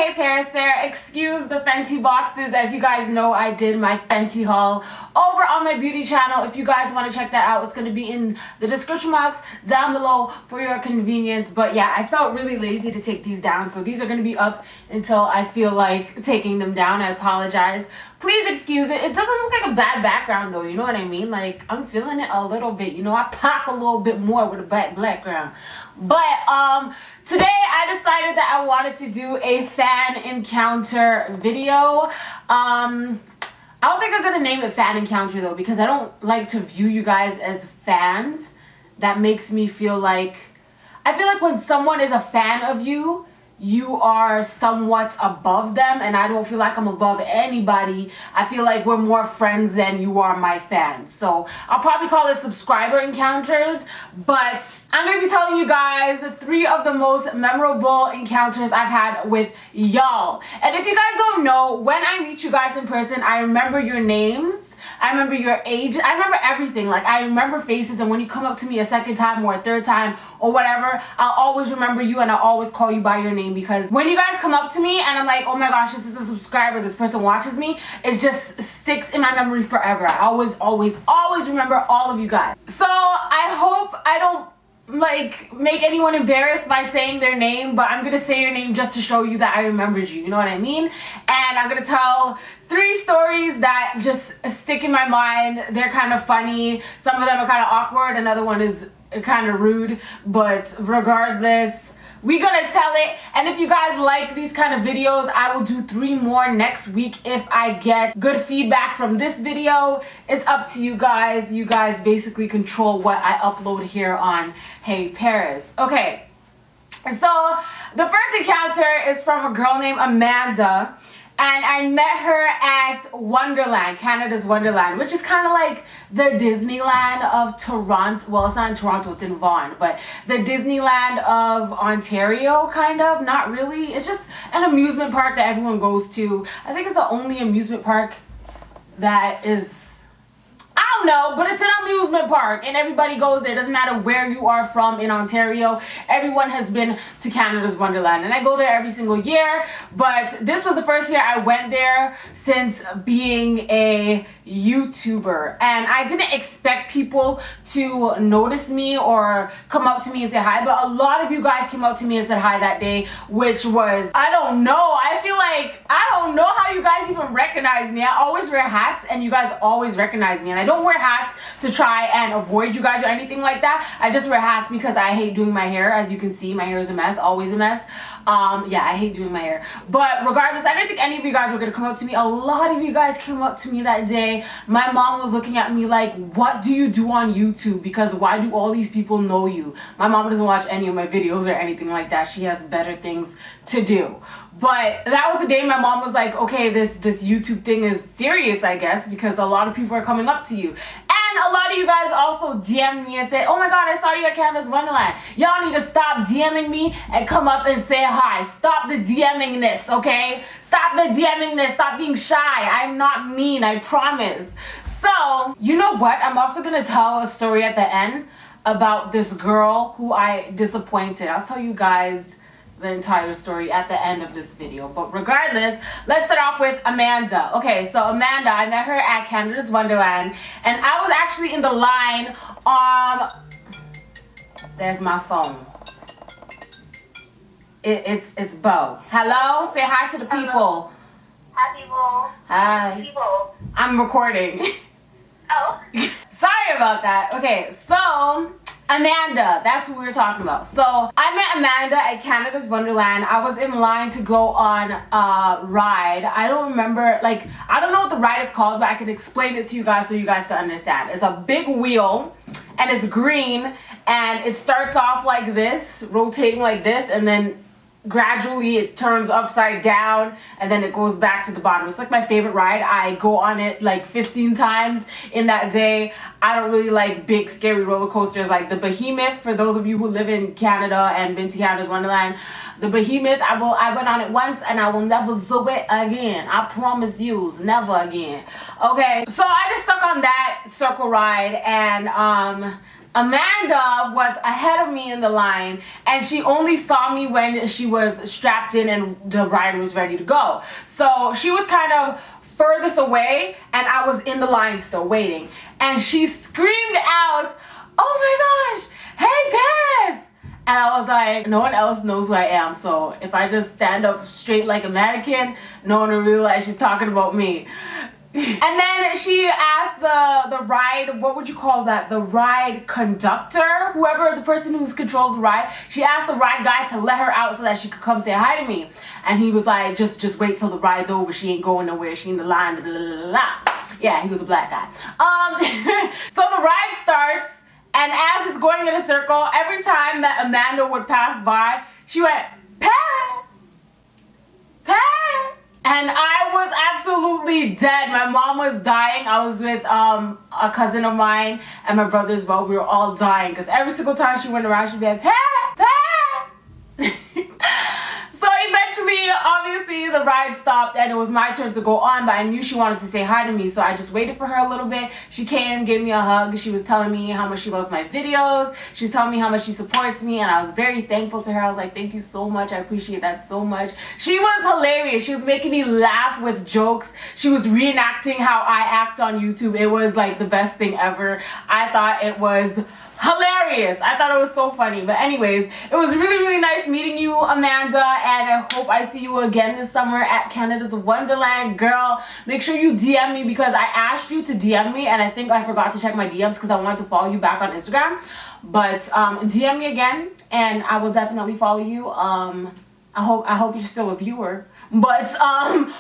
Hey Paris there. Excuse the Fenty boxes. As you guys know, I did my Fenty haul over on my beauty channel. If you guys want to check that out, it's going to be in the description box down below for your convenience. But yeah, I felt really lazy to take these down, so these are going to be up until I feel like taking them down. I apologize. Please excuse it. It doesn't look like a bad background though, you know what I mean? Like, I'm feeling it a little bit. You know, I pop a little bit more with a black background. But today I decided that I wanted to do a fan encounter video. I don't think I'm gonna name it fan encounter though, because I don't like to view you guys as fans. That makes me feel like, I feel like when someone is a fan of you, you are somewhat above them, and I don't feel like I'm above anybody. I feel like we're more friends than you are my fans. So I'll probably call it subscriber encounters, but I'm gonna be telling you guys 3 of the most memorable encounters I've had with y'all. And if you guys don't know, when I meet you guys in person, I remember your names, I remember your age, I remember everything. Like, I remember faces, and when you come up to me a second time or a third time or whatever, I'll always remember you, and I'll always call you by your name, because when you guys come up to me and I'm like, oh my gosh, this is a subscriber, this person watches me, it just sticks in my memory forever. I always remember all of you guys. So I hope I don't like make anyone embarrassed by saying their name, but I'm gonna say your name just to show you that I remembered you, you know what I mean? And I'm gonna tell 3 stories that just stick in my mind. They're kind of funny, some of them are kind of awkward, another one is kind of rude, but regardless, we're gonna tell it. And if you guys like these kind of videos, I will do 3 more next week if I get good feedback from this video. It's up to you guys. You guys basically control what I upload here on HeyParis. Okay, so the first encounter is from a girl named Amanda, and I met her at Wonderland, Canada's Wonderland, which is kind of like the Disneyland of Toronto. Well, it's not in Toronto, it's in Vaughan, but the Disneyland of Ontario, kind of. Not really. It's just an amusement park that everyone goes to. I think it's the only amusement park that is, I don't know, but it's an amusement park and everybody goes there. Doesn't matter where you are from in Ontario, everyone has been to Canada's Wonderland, and I go there every single year. But this was the first year I went there since being a YouTuber, and I didn't expect people to notice me or come up to me and say hi, but a lot of you guys came up to me and said hi that day, which was, I don't know, I feel like, I don't know how you guys even recognize me. I always wear hats and you guys always recognize me, and I don't wear hats to try and avoid you guys or anything like that. I just wear hats because I hate doing my hair. As you can see, my hair is a mess, always a mess. Yeah, I hate doing my hair. But regardless, I didn't think any of you guys were gonna come up to me. A lot of you guys came up to me that day. My mom was looking at me like, what do you do on YouTube? Because why do all these people know you? My mom doesn't watch any of my videos or anything like that. She has better things to do. But that was the day my mom was like, okay, this YouTube thing is serious, I guess, because a lot of people are coming up to you. And a lot of you guys also DM'd me and said, oh my god, I saw you at Canada's Wonderland. Y'all need to stop DMing me and come up and say hi. Stop the DMing this, okay? Stop the DMing this. Stop being shy. I'm not mean, I promise. So, you know what? I'm also going to tell a story at the end about this girl who I disappointed. I'll tell you guys the entire story at the end of this video, but regardless, let's start off with Amanda. Okay, so Amanda, I met her at Canada's Wonderland, and I was actually in the line on, there's my phone, it's Bo. Hello, say hi to the people. Hi people. Hi. People. I'm recording. Oh. Sorry about that. Okay, so Amanda, that's who we were talking about. So I met Amanda at Canada's Wonderland. I was in line to go on a ride. I don't remember, like, I don't know what the ride is called, but I can explain it to you guys so you guys can understand. It's a big wheel and it's green, and it starts off like this, rotating like this, and then gradually it turns upside down and then it goes back to the bottom. It's like my favorite ride. I go on it like 15 times in that day. I don't really like big scary roller coasters like the Behemoth. For those of you who live in Canada and been to Canada's Wonderland, the Behemoth, I went on it once and I will never do it again. I promise you, never again. Okay, so I just stuck on that circle ride, and Amanda was ahead of me in the line, and she only saw me when she was strapped in and the ride was ready to go. So she was kind of furthest away, and I was in the line still waiting. And she screamed out, "Oh my gosh, HeyParis!" And I was like, no one else knows who I am, so if I just stand up straight like a mannequin, no one will realize she's talking about me. And then she asked the ride, what would you call that? The ride conductor, whoever, the person who's controlled the ride. She asked the ride guy to let her out so that she could come say hi to me. And he was like, just wait till the ride's over. She ain't going nowhere. She in the line. Blah, blah, blah, blah. Yeah, he was a black guy. So the ride starts, and as it's going in a circle, every time that Amanda would pass by, she went, "Paris! Paris!" And I was absolutely dead. My mom was dying. I was with a cousin of mine and my brother as well. We were all dying because every single time she went around, she'd be like, "Paris! Paris!" So eventually, obviously, the ride stopped and it was my turn to go on, but I knew she wanted to say hi to me, so I just waited for her a little bit. She came, gave me a hug. She was telling me how much she loves my videos. She was telling me how much she supports me, and I was very thankful to her. I was like, "Thank you so much. I appreciate that so much." She was hilarious. She was making me laugh with jokes. She was reenacting how I act on YouTube. It was like the best thing ever. I thought it was hilarious. I thought it was so funny. But anyways, it was really, really nice meeting you, Amanda, and I hope I see you again this summer at Canada's Wonderland. Girl, make sure you DM me because I asked you to DM me, and I think I forgot to check my DMs because I wanted to follow you back on Instagram. But DM me again and I will definitely follow you. I hope you're still a viewer. But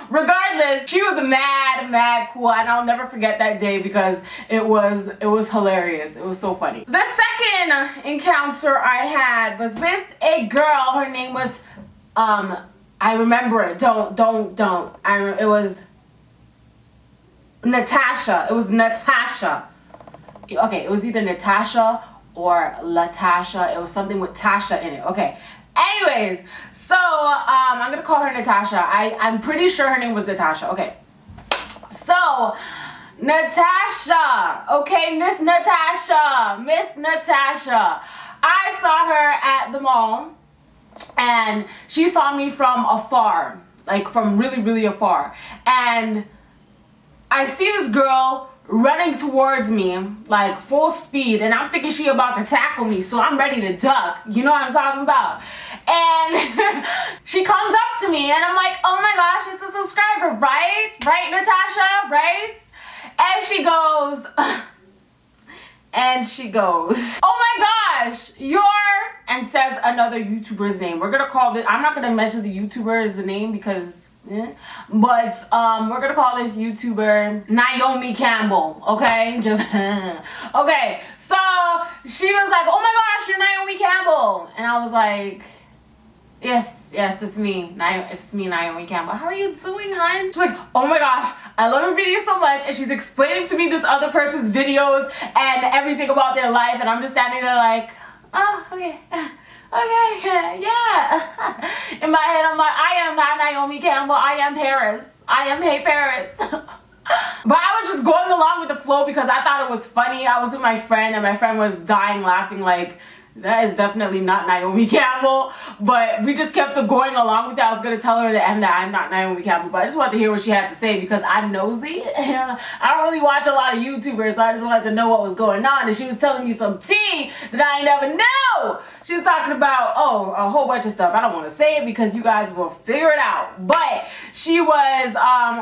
regardless, she was mad cool, and I'll never forget that day because it was hilarious. It was so funny. The second encounter I had was with a girl. Her name was I remember it. It was Natasha. It was Natasha. Okay, it was either Natasha or Latasha. It was something with Tasha in it. Okay. Anyways, so I'm gonna call her Natasha. I'm pretty sure her name was Natasha. Okay. So Natasha. Okay, Miss Natasha. I saw her at the mall, and she saw me from afar, like from really, really afar. And I see this girl running towards me like full speed, and I'm thinking she about to tackle me, so I'm ready to duck. You know what I'm talking about? And she comes up to me, and I'm like, "Oh my gosh, it's a subscriber, right? Right, Natasha, right?" And she goes, "Oh my gosh, you're," and says another YouTuber's name. We're gonna call this, I'm not gonna mention the YouTuber's name because but we're gonna call this YouTuber Naomi Campbell, okay? Just okay. So she was like, "Oh my gosh, you're Naomi Campbell," and I was like, yes, it's me. It's me, Naomi Campbell. "How are you doing, hon?" She's like, "Oh my gosh, I love her videos so much," and she's explaining to me this other person's videos and everything about their life, and I'm just standing there like, "Oh, okay." Okay, yeah. In my head, I'm like, I am not Naomi Campbell. I am Paris. I am HeyParis. But I was just going along with the flow because I thought it was funny. I was with my friend, and my friend was dying laughing like, "That is definitely not Naomi Campbell." But we just kept going along with that. I was going to tell her at the end that I'm not Naomi Campbell, but I just wanted to hear what she had to say because I'm nosy. And I don't really watch a lot of YouTubers, so I just wanted to know what was going on. And she was telling me some tea that I never knew. She was talking about, a whole bunch of stuff. I don't want to say it because you guys will figure it out. But she was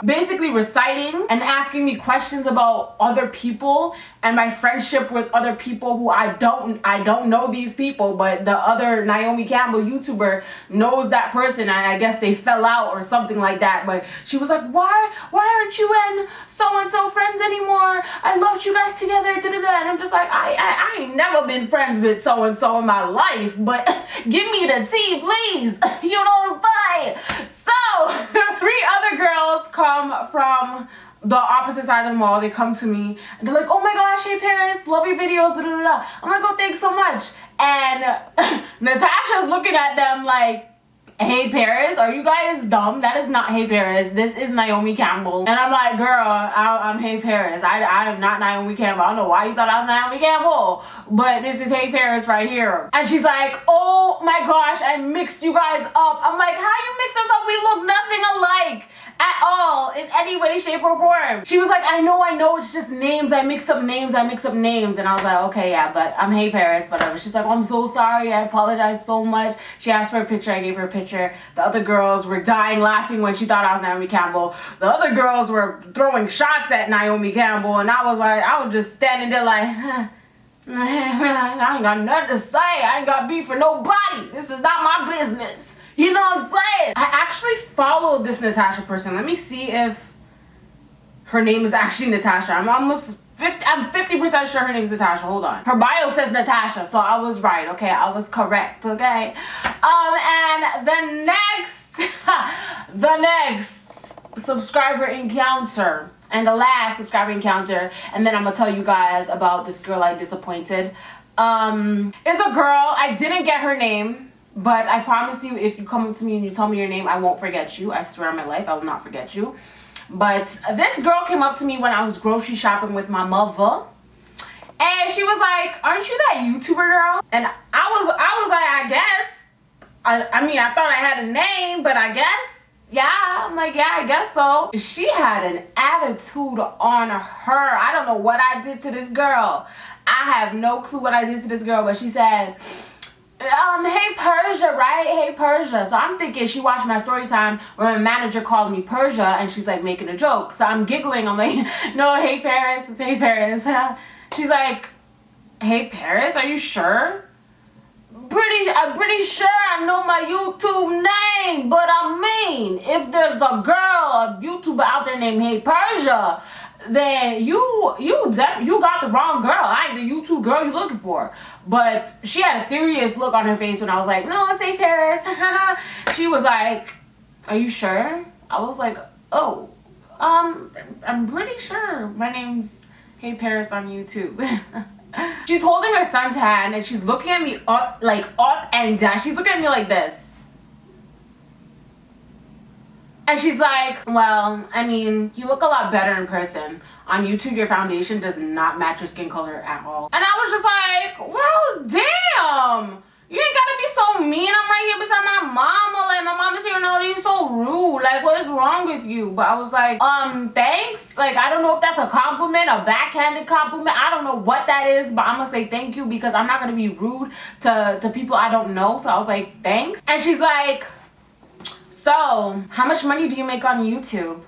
basically reciting and asking me questions about other people and my friendship with other people who I don't know these people, but the other Naomi Campbell YouTuber knows that person, and I guess they fell out or something like that. But she was like, why aren't you and so-and-so friends anymore? I loved you guys together, da-da-da. And I'm just like, I ain't never been friends with so-and-so in my life, but give me the tea, please. You know what I'm saying? So 3 other girls come from the opposite side of the mall. They come to me and they're like, "Oh my gosh, HeyParis, love your videos, da da da." I'm like, "Oh, thanks so much." And Natasha's looking at them like, HeyParis, are you guys dumb? That is not HeyParis. This is Naomi Campbell. And I'm like, girl, I'm HeyParis. I am not Naomi Campbell. I don't know why you thought I was Naomi Campbell, but this is HeyParis right here. And she's like, oh my gosh, I mixed you guys up. I'm like, how you mix us up? We look nothing alike at all in any way, shape, or form. She was like, I know, it's just names. I mix up names. And I was like, okay, yeah, but I'm HeyParis, whatever. She's like, oh, I'm so sorry. I apologize so much. She asked for a picture. I gave her a picture. The other girls were dying laughing when she thought I was Naomi Campbell. The other girls were throwing shots at Naomi Campbell, and I was just standing there like, huh. I ain't got nothing to say. I ain't got beef for nobody. This is not my business. You know what I'm saying? I actually followed this Natasha person. Let me see if her name is actually Natasha. I'm 50% sure her name is Natasha. Hold on. Her bio says Natasha, so I was right. Okay, I was correct. Okay. And the next subscriber encounter, and the last subscriber encounter, and then I'm gonna tell you guys about this girl I disappointed. It's a girl. I didn't get her name. But I promise you, if you come up to me and you tell me your name, I won't forget you. I swear on my life, I will not forget you. But this girl came up to me when I was grocery shopping with my mother. And she was like, aren't you that YouTuber girl? And I was like, I guess. I mean, I thought I had a name, but I guess. Yeah, I'm like, yeah, I guess so. She had an attitude on her. I don't know what I did to this girl. I have no clue what I did to this girl, but she said, hey Persia, right? Hey Persia. So I'm thinking she watched my story time where my manager called me Persia and she's like making a joke. So I'm giggling. I'm like, no, HeyParis, it's HeyParis. She's like, HeyParis, are you sure? I'm pretty sure I know my YouTube name, but I mean, if there's a girl, a YouTuber out there named HeyParis, then you got the wrong girl. I ain't the YouTube girl you're looking for. But she had a serious look on her face when I was like, no, it's HeyParis. She was like, are you sure? I was like, oh, I'm pretty sure my name's HeyParis on YouTube. She's holding her son's hand and she's looking at me up and down. She's looking at me like this. And she's like, well, I mean, you look a lot better in person. On YouTube, your foundation does not match your skin color at all. And I was just like, well, damn. You ain't gotta be so mean. I'm right here beside my mama. Like, my mama's here and all, you're so rude. Like, what is wrong with you? But I was like, thanks. Like, I don't know if that's a compliment, a backhanded compliment. I don't know what that is, but I'm gonna say thank you because I'm not gonna be rude to people I don't know. So I was like, thanks. And she's like, so, how much money do you make on YouTube?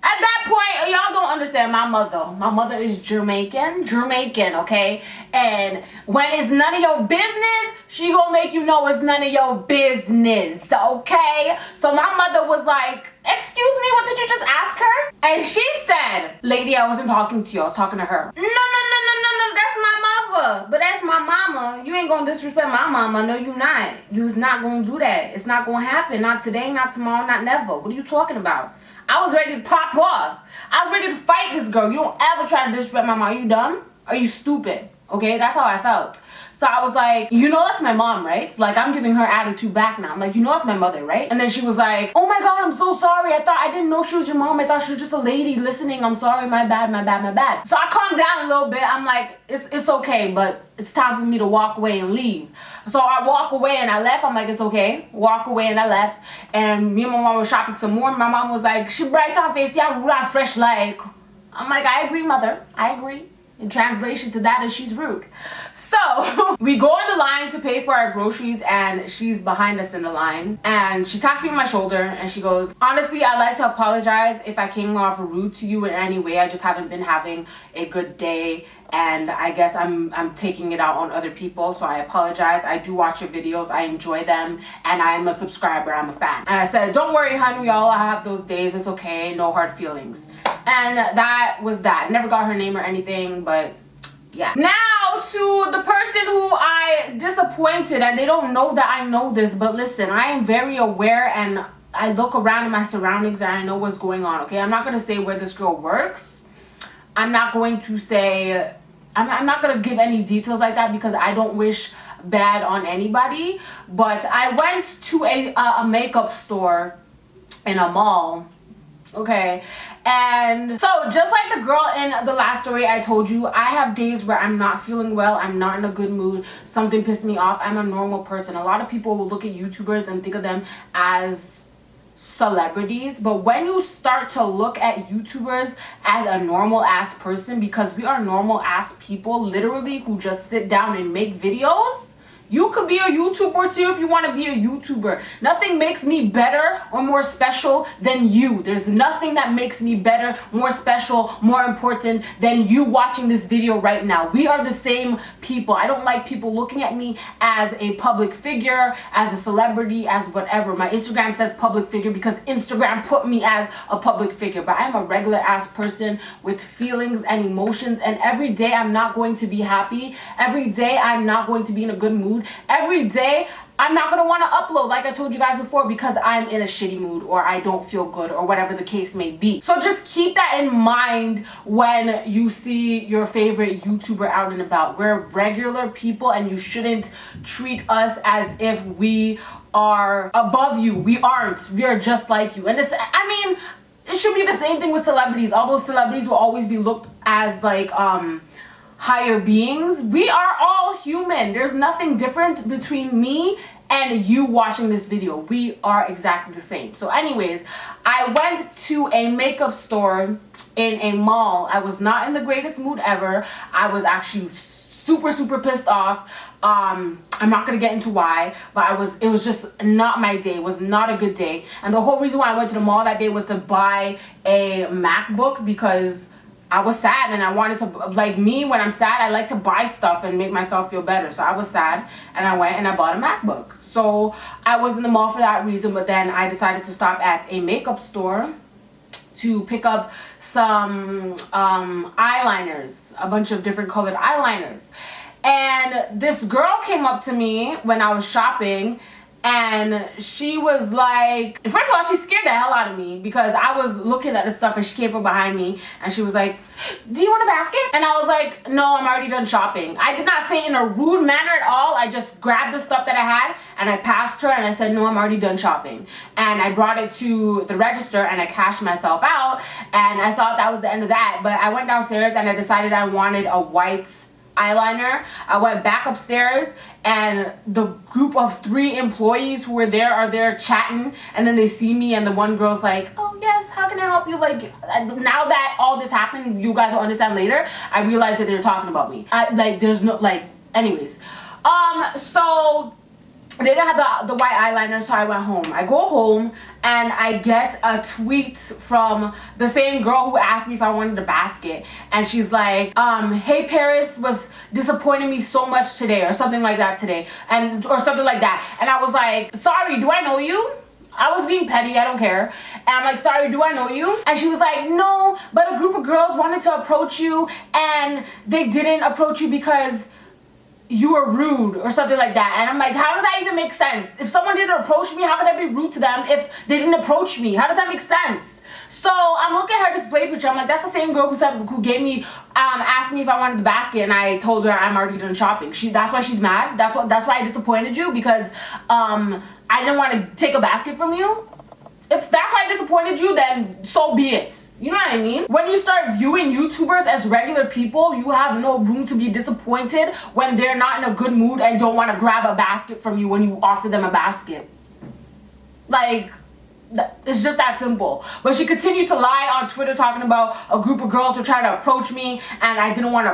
At that point, y'all don't understand my mother. My mother is Jamaican, okay? And when it's none of your business, she gonna make you know it's none of your business, okay? So my mother was like, excuse me, what did you just ask her? And she said, lady, I wasn't talking to you, I was talking to her. No, that's my mother. But that's my mama. You ain't gonna disrespect my mama. No, you not. You's not gonna do that. It's not gonna happen. Not today, not tomorrow, not never. What are you talking about? I was ready to pop off. I was ready to fight this girl. You don't ever try to disrespect my mom. Are you dumb? Are you stupid? Okay, that's how I felt. So I was like, you know that's my mom, right? Like, I'm giving her attitude back now. I'm like, you know that's my mother, right? And then she was like, oh my God, I'm so sorry. I didn't know she was your mom. I thought she was just a lady listening. I'm sorry, my bad. So I calmed down a little bit. I'm like, it's okay, but it's time for me to walk away and leave. So I walk away and I left. I'm like, it's okay. Walk away and I left. And me and my mom were shopping some more. My mom was like, she bright on face, yeah, rude, fresh like. I'm like, I agree, mother. I agree. In translation to that is she's rude. So we go on the line to pay for our groceries and she's behind us in the line and she taps me on my shoulder and she goes, honestly, I'd like to apologize if I came off rude to you in any way. I just haven't been having a good day and I guess I'm taking it out on other people, so I apologize. I do watch your videos, I enjoy them, and I'm a subscriber, I'm a fan. And I said, don't worry, honey, we all have those days, it's okay, no hard feelings. And that was that. Never got her name or anything, but yeah. Now to the person who I disappointed, and they don't know that I know this, but listen, I am very aware and I look around in my surroundings and I know what's going on, okay? I'm not going to say where this girl works. I'm not going to say, I'm not going to give any details like that because I don't wish bad on anybody, but I went to a makeup store in a mall, okay? And so just like the girl in the last story I told you, I have days where I'm not feeling well, I'm not in a good mood, something pissed me off. I'm a normal person. A lot of people will look at YouTubers and think of them as celebrities, but when you start to look at YouTubers as a normal ass person, because we are normal ass people literally who just sit down and make videos, you could be a YouTuber too if you want to be a YouTuber. Nothing makes me better or more special than you. There's nothing that makes me better, more special, more important than you watching this video right now. We are the same people. I don't like people looking at me as a public figure, as a celebrity, as whatever. My Instagram says public figure because Instagram put me as a public figure, but I'm a regular ass person with feelings and emotions, and every day I'm not going to be happy. Every day I'm not going to be in a good mood. Every day I'm not going to want to upload like I told you guys before because I'm in a shitty mood or I don't feel good or whatever the case may be. So just keep that in mind when you see your favorite YouTuber out and about. We're regular people and you shouldn't treat us as if we are above you. We aren't. We are just like you. And it's, I mean, it should be the same thing with celebrities. Although celebrities will always be looked as like higher beings, we are all human. There's nothing different between me and you watching this video. We are exactly the same. So anyways, I went to a makeup store in a mall. I was not in the greatest mood ever. I was actually super pissed off. I'm not gonna get into why, but it was just not my day. It was not a good day. And the whole reason why I went to the mall that day was to buy a MacBook because I was sad and I wanted to, like me, when I'm sad, I like to buy stuff and make myself feel better. So I was sad and I went and I bought a MacBook. So I was in the mall for that reason, but then I decided to stop at a makeup store to pick up some eyeliners, a bunch of different colored eyeliners. And this girl came up to me when I was shopping and she was like, first of all, she scared the hell out of me because I was looking at the stuff and she came from behind me and she was like, do you want a basket? And I was like, no, I'm already done shopping. I did not say it in a rude manner at all. I just grabbed the stuff that I had and I passed her and I said, no, I'm already done shopping. And I brought it to the register and I cashed myself out and I thought that was the end of that. But I went downstairs and I decided I wanted a white eyeliner. I went back upstairs and the group of 3 employees who were there are there chatting, and then they see me and the one girl's like, oh yes, how can I help you? Like, now that all this happened, you guys will understand later, I realized that they're talking about me. Like, there's no, like, anyways. So they didn't have the white eyeliner, so I went home. I go home and I get a tweet from the same girl who asked me if I wanted a basket, and she's like, HeyParis was disappointing me so much today, or something like that today, or something like that. And I was like, sorry, do I know you? I was being petty, I don't care. And I'm like, sorry, do I know you? And she was like, no, but a group of girls wanted to approach you and they didn't approach you because you were rude or something like that. And I'm like, how does that even make sense? If someone didn't approach me, how could I be rude to them if they didn't approach me? How does that make sense? So I'm looking at her display picture. I'm like, that's the same girl who gave me, asked me if I wanted the basket, and I told her I'm already done shopping. That's why she's mad. That's why I disappointed you, because I didn't want to take a basket from you. If that's why I disappointed you, then so be it. You know what I mean? When you start viewing YouTubers as regular people, you have no room to be disappointed when they're not in a good mood and don't want to grab a basket from you when you offer them a basket. Like, it's just that simple. But she continued to lie on Twitter talking about a group of girls were trying to approach me and they didn't want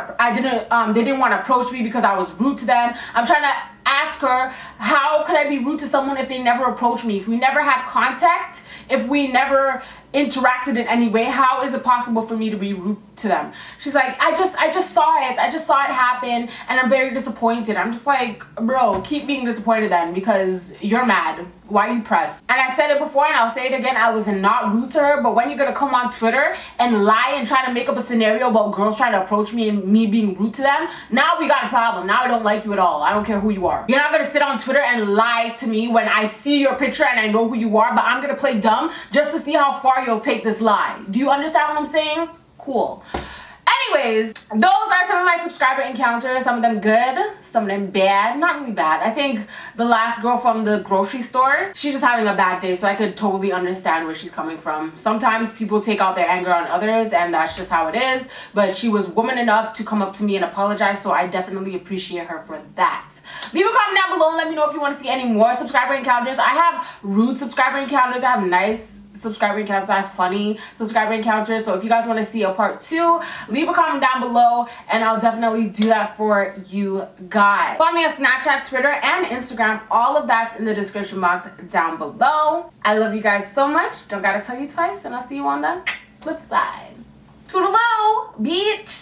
to approach me because I was rude to them. I'm trying to ask her, how could I be rude to someone if they never approached me? If we never had contact, if we never interacted in any way, how is it possible for me to be rude to them? She's like, I just saw it. I just saw it happen and I'm very disappointed. I'm just like, bro, keep being disappointed then, because you're mad. Why are you pressed? And I said it before and I'll say it again, I was not rude to her, but when you're gonna come on Twitter and lie and try to make up a scenario about girls trying to approach me and me being rude to them, now we got a problem. Now I don't like you at all. I don't care who you are. You're not gonna sit on Twitter and lie to me when I see your picture and I know who you are, but I'm gonna play dumb just to see how far you'll take this lie. Do you understand what I'm saying? Cool. Anyways, those are some of my subscriber encounters. Some of them good, some of them bad. Not really bad. I think the last girl from the grocery store, she's just having a bad day, so I could totally understand where she's coming from. Sometimes people take out their anger on others, and that's just how it is. But she was woman enough to come up to me and apologize, so I definitely appreciate her for that. Leave a comment down below and let me know if you want to see any more subscriber encounters. I have rude subscriber encounters. I have nice subscriber encounters. I have funny subscriber encounters. So if you guys want to see a part 2, leave a comment down below and I'll definitely do that for you guys. Follow me on Snapchat, Twitter, and Instagram. All of that's in the description box down below. I love you guys so much. Don't gotta tell you twice, and I'll see you on the flip side. Toodaloo, bitch.